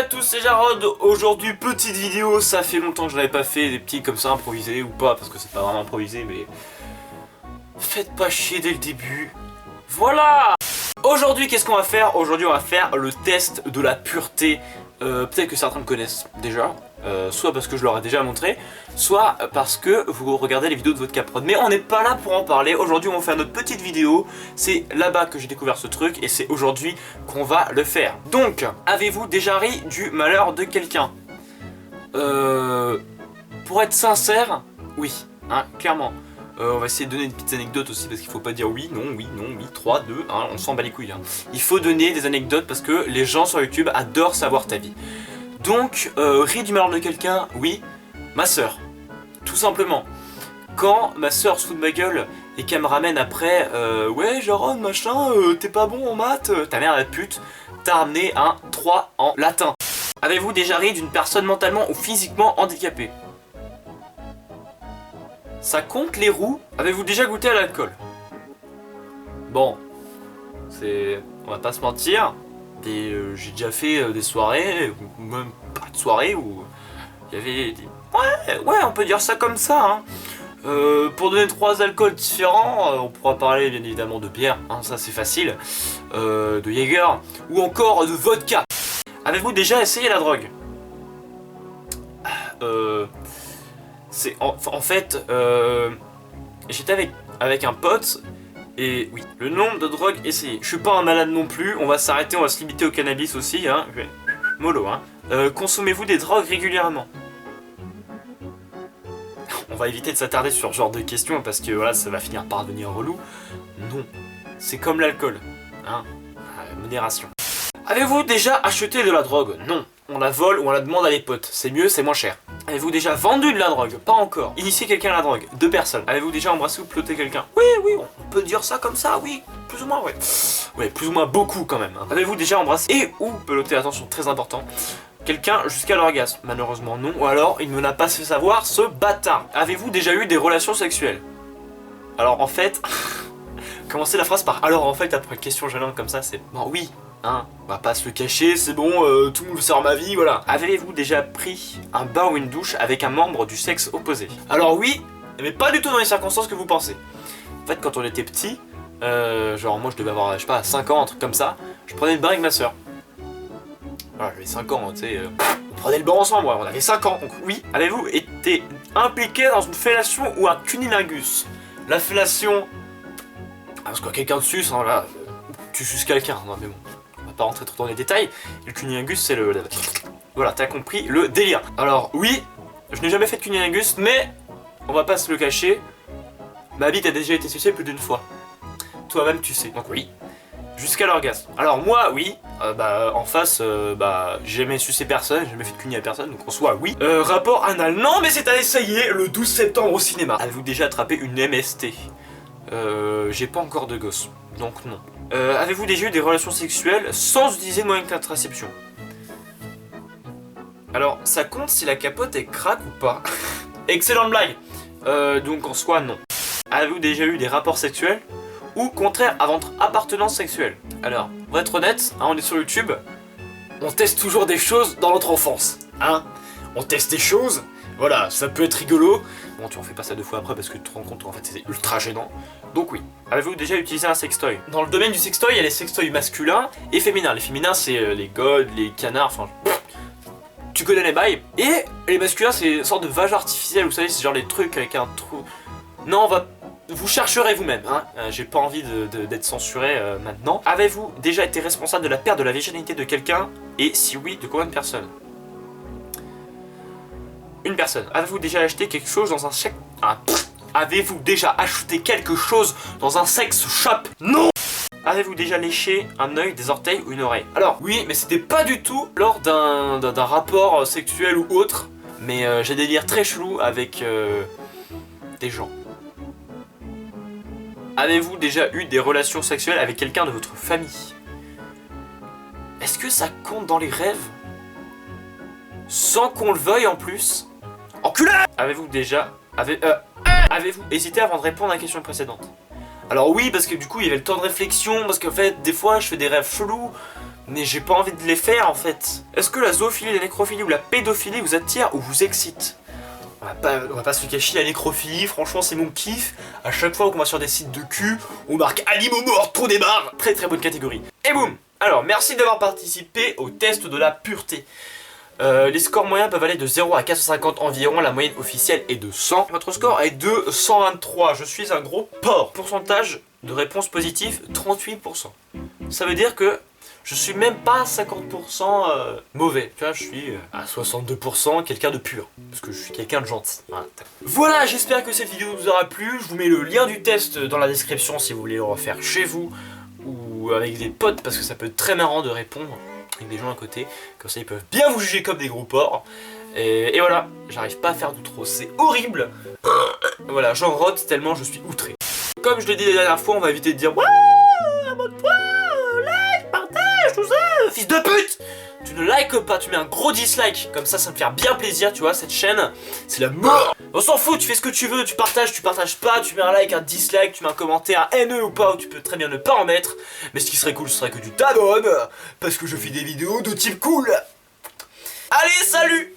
tous, c'est Jarod. Aujourd'hui, petite vidéo, ça fait longtemps que je n'avais pas fait des petits comme ça improvisés ou pas, parce que c'est pas vraiment improvisé, mais faites pas chier dès le début. Voilà. Aujourd'hui, qu'est-ce qu'on va faire? Aujourd'hui, on va faire le test de la pureté. Peut-être que certains me connaissent déjà, soit parce que je leur ai déjà montré, soit parce que vous regardez les vidéos de votre caprod. Mais on n'est pas là pour en parler. Aujourd'hui, on va faire notre petite vidéo. C'est là-bas que j'ai découvert ce truc et c'est aujourd'hui qu'on va le faire. Donc, avez-vous déjà ri du malheur de quelqu'un? Pour être sincère, oui, hein, clairement. On va essayer de donner une petite anecdote aussi parce qu'il faut pas dire oui, non, 3, 2, 1, on s'en bat les couilles. Hein. Il faut donner des anecdotes parce que les gens sur YouTube adorent savoir ta vie. Donc, ri du malheur de quelqu'un, oui, ma soeur. Tout simplement. Quand ma soeur se fout de ma gueule et qu'elle me ramène après, ouais, Jaron, machin, t'es pas bon en maths, ta mère la pute, t'as ramené un 3 en latin. Avez-vous déjà ri d'une personne mentalement ou physiquement handicapée? Ça compte les roues? Avez-vous déjà goûté à l'alcool? Bon, on va pas se mentir, j'ai déjà fait des soirées, ou même pas de soirées, où il y avait des... Ouais, on peut dire ça comme ça, hein. Pour donner 3 alcools différents, on pourra parler bien évidemment de bière, hein, ça c'est facile, de Jäger, ou encore de vodka. Avez-vous déjà essayé la drogue? En fait, j'étais avec un pote, et oui, le nombre de drogues essayées. Je suis pas un malade non plus, on va s'arrêter, on va se limiter au cannabis aussi, hein. Mollo, hein. Consommez-vous des drogues régulièrement? On va éviter de s'attarder sur ce genre de questions, parce que voilà, ça va finir par devenir relou. Non, c'est comme l'alcool, hein. Modération. Avez-vous déjà acheté de la drogue? Non. On la vole ou on la demande à des potes. C'est mieux, c'est moins cher. Avez-vous déjà vendu de la drogue? Pas encore. Initié quelqu'un à la drogue? 2 personnes. Avez-vous déjà embrassé ou peloté quelqu'un? Oui, on peut dire ça comme ça, oui. Plus ou moins, ouais. Ouais, plus ou moins beaucoup quand même. Hein. Avez-vous déjà embrassé et ou peloté, attention, très important, quelqu'un jusqu'à l'orgasme? Malheureusement non. Ou alors, il me l'a pas fait savoir, ce bâtard. Avez-vous déjà eu des relations sexuelles? Alors en fait... Commencer la phrase par alors en fait après une question gênante comme ça, c'est bon oui. Hein, on va pas se le cacher, c'est bon, tout le monde sort ma vie, voilà. Avez-vous déjà pris un bain ou une douche avec un membre du sexe opposé? Alors oui, mais pas du tout dans les circonstances que vous pensez. En fait, quand on était petit, genre moi je devais avoir, je sais pas, 5 ans, un truc comme ça, je prenais le bain avec ma soeur. Voilà, j'avais 5 ans, tu sais, on prenait le bain ensemble, ouais, on avait 5 ans, donc oui. Avez-vous été impliqué dans une fellation ou un cunilingus? La fellation... parce que quelqu'un te suce, hein, là, tu suces quelqu'un, non mais bon. On va pas rentrer trop dans les détails, le cunilingus c'est le... Voilà, t'as compris le délire. Alors oui, je n'ai jamais fait de cunilingus, mais on va pas se le cacher, ma bite a déjà été sucée plus d'une fois. Toi-même tu sais, donc oui. Jusqu'à l'orgasme. Alors moi, oui, en face, j'ai jamais sucé personne, j'ai jamais fait de cuni à personne, donc en soi, oui. Rapport anal, non mais c'est à essayer le 12 septembre au cinéma. Avez-vous déjà attrapé une MST? J'ai pas encore de gosse, donc non. Avez-vous déjà eu des relations sexuelles sans utiliser de moyen de contraception? Alors, ça compte si la capote est craque ou pas? Excellente blague. Donc en soi, non. Avez-vous déjà eu des rapports sexuels ou contraire à votre appartenance sexuelle? Alors, pour être honnête, hein, on est sur YouTube, on teste toujours des choses dans notre enfance, hein. On teste des choses, voilà, ça peut être rigolo. Bon, tu en fais pas ça 2 fois après parce que tu te rends compte en fait c'est ultra gênant. Donc oui. Avez-vous déjà utilisé un sextoy? Dans le domaine du sextoy, il y a les sextoys masculins et féminins. Les féminins c'est les godes, les canards, enfin... Tu connais les bails. Et les masculins c'est une sorte de vagin artificiel, vous savez, c'est genre les trucs avec un trou... Non, vous chercherez vous-même, hein. J'ai pas envie d'être censuré maintenant. Avez-vous déjà été responsable de la perte de la virginité de quelqu'un? Et si oui, de combien de personnes? Une personne. Avez-vous déjà acheté quelque chose dans un sex... Avez-vous déjà acheté quelque chose dans un sex shop? Non. Avez-vous déjà léché un œil, des orteils ou une oreille? Alors, oui, mais c'était pas du tout lors d'un rapport sexuel ou autre. Mais j'ai des délires très chelous avec des gens. Avez-vous déjà eu des relations sexuelles avec quelqu'un de votre famille? Est-ce que ça compte dans les rêves? Sans qu'on le veuille en plus? Enculé! Avez-vous déjà... Avez-vous hésité avant de répondre à la question précédente? Alors oui, parce que du coup il y avait le temps de réflexion, parce qu'en fait des fois je fais des rêves chelous, Mais j'ai pas envie de les faire en fait. Est-ce que la zoophilie, la nécrophilie ou la pédophilie vous attire ou vous excite? On va pas se cacher, la nécrophilie, franchement c'est mon kiff. À chaque fois qu'on va sur des sites de cul, on marque animaux morts, trou des barres. Très très bonne catégorie. Et boum. Alors merci d'avoir participé au test de la pureté. Les scores moyens peuvent aller de 0 à 450 environ, la moyenne officielle est de 100. Votre score est de 123, je suis un gros porc. Pourcentage de réponses positives, 38%. Ça veut dire que je suis même pas à 50% mauvais. Tu vois, je suis à 62% quelqu'un de pur. Parce que je suis quelqu'un de gentil. Voilà, j'espère que cette vidéo vous aura plu. Je vous mets le lien du test dans la description si vous voulez le refaire chez vous. Ou avec des potes, parce que ça peut être très marrant de répondre avec des gens à côté. Comme ça, ils peuvent bien vous juger comme des gros porcs. Et voilà, j'arrive pas à faire d'outro. C'est horrible. Voilà, j'en rote tellement je suis outré. Comme je l'ai dit la dernière fois, on va éviter de dire « Ouais, abonne-toi, like, partage, tout ça, fils de pute !» Tu ne likes pas, tu mets un gros dislike. Comme ça me fait bien plaisir, tu vois, cette chaîne, c'est la mort. On s'en fout, tu fais ce que tu veux, tu partages pas, tu mets un like, un dislike, tu mets un commentaire haineux ou pas, ou tu peux très bien ne pas en mettre. Mais ce qui serait cool, ce serait que tu t'abonnes, parce que je fais des vidéos de type cool. Allez, salut.